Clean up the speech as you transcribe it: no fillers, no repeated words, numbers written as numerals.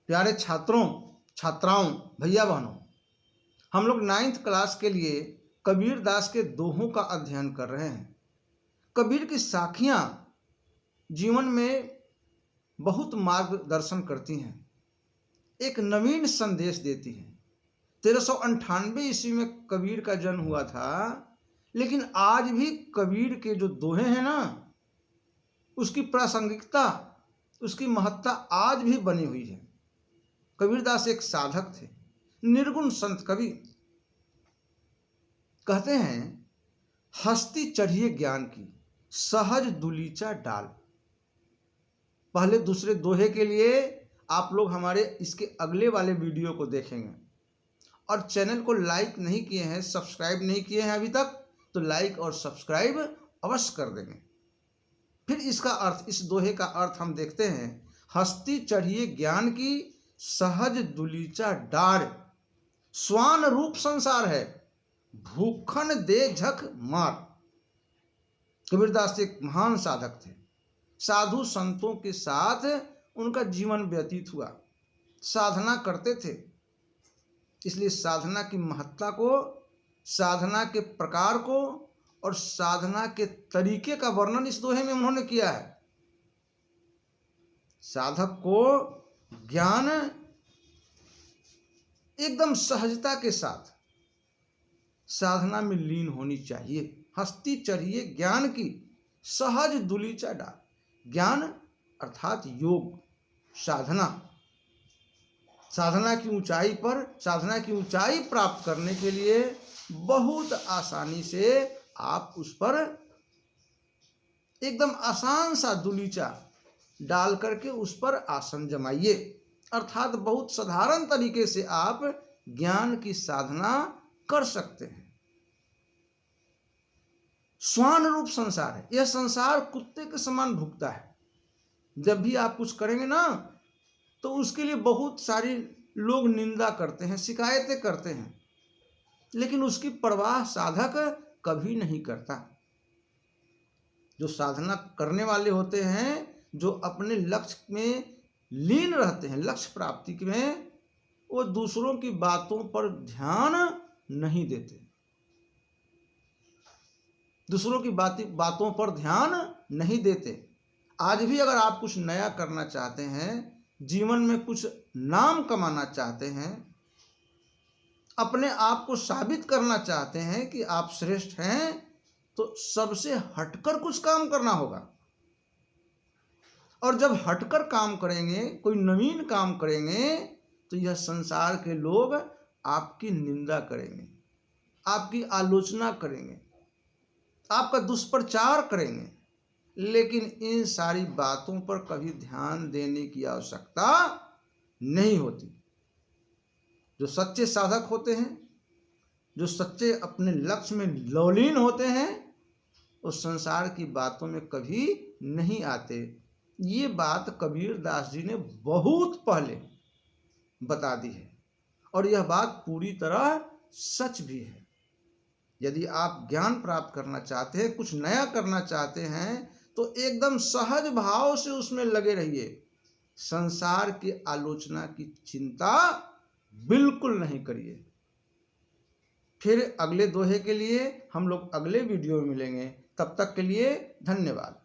प्यारे छात्रों, छात्राओं, भैया बहनों, हम लोग 9th क्लास के लिए कबीर दास के दोहों का अध्ययन कर रहे हैं। कबीर की साखियां जीवन में बहुत मार्गदर्शन करती हैं, एक नवीन संदेश देती हैं। 1398 ईस्वी में कबीर का जन्म हुआ था, लेकिन आज भी कबीर के जो दोहे हैं ना, उसकी प्रासंगिकता, उसकी महत्ता आज भी बनी हुई है। कबीरदास एक साधक थे, निर्गुण संत कवि। कहते हैं, हस्ती चढ़िए ज्ञान की, सहज दुलीचा डाल। पहले दूसरे दोहे के लिए आप लोग हमारे इसके अगले वाले वीडियो को देखेंगे। और चैनल को लाइक नहीं किए हैं, सब्सक्राइब नहीं किए हैं अभी तक, तो लाइक और सब्सक्राइब अवश्य कर देंगे। फिर इसका अर्थ, इस दोहे का अर्थ हम देखते हैं। हस्ती चढ़िए ज्ञान की, सहज दुलीचा डार। स्वान रूप संसार है, भूखन दे झक मार। कबीरदास एक महान साधक थे। साधु संतों के साथ उनका जीवन व्यतीत हुआ, साधना करते थे। इसलिए साधना की महत्ता को, साधना के प्रकार को और साधना के तरीके का वर्णन इस दोहे में उन्होंने किया है। साधक को ज्ञान एकदम सहजता के साथ साधना में लीन होनी चाहिए। हस्ती चढ़िए ज्ञान की, सहज दुलीचा डाल। ज्ञान अर्थात योग, साधना। साधना की ऊंचाई पर, साधना की ऊंचाई प्राप्त करने के लिए बहुत आसानी से आप उस पर एकदम आसान सा दुलीचा डाल करके उस पर आसन जमाइए। अर्थात बहुत साधारण तरीके से आप ज्ञान की साधना कर सकते हैं। स्वान रूप संसार है, यह संसार कुत्ते के समान भुगता है। जब भी आप कुछ करेंगे ना, तो उसके लिए बहुत सारी लोग निंदा करते हैं, शिकायतें करते हैं, लेकिन उसकी परवाह साधक कभी नहीं करता। जो साधना करने वाले होते हैं, जो अपने लक्ष्य में लीन रहते हैं, लक्ष्य प्राप्ति में, वो दूसरों की बातों पर ध्यान नहीं देते, दूसरों की बातों पर ध्यान नहीं देते। आज भी अगर आप कुछ नया करना चाहते हैं, जीवन में कुछ नाम कमाना चाहते हैं, अपने आप को साबित करना चाहते हैं कि आप श्रेष्ठ हैं, तो सबसे हटकर कुछ काम करना होगा। और जब हटकर काम करेंगे, कोई नवीन काम करेंगे, तो यह संसार के लोग आपकी निंदा करेंगे, आपकी आलोचना करेंगे, आपका दुष्प्रचार करेंगे। लेकिन इन सारी बातों पर कभी ध्यान देने की आवश्यकता नहीं होती। जो सच्चे साधक होते हैं, जो सच्चे अपने लक्ष्य में लौलीन होते हैं, उस संसार की बातों में कभी नहीं आते। ये बात कबीर दास जी ने बहुत पहले बता दी है, और यह बात पूरी तरह सच भी है। यदि आप ज्ञान प्राप्त करना चाहते हैं, कुछ नया करना चाहते हैं, तो एकदम सहज भाव से उसमें लगे रहिए। संसार की आलोचना की चिंता बिल्कुल नहीं करिए। फिर अगले दोहे के लिए हम लोग अगले वीडियो में मिलेंगे। तब तक के लिए धन्यवाद।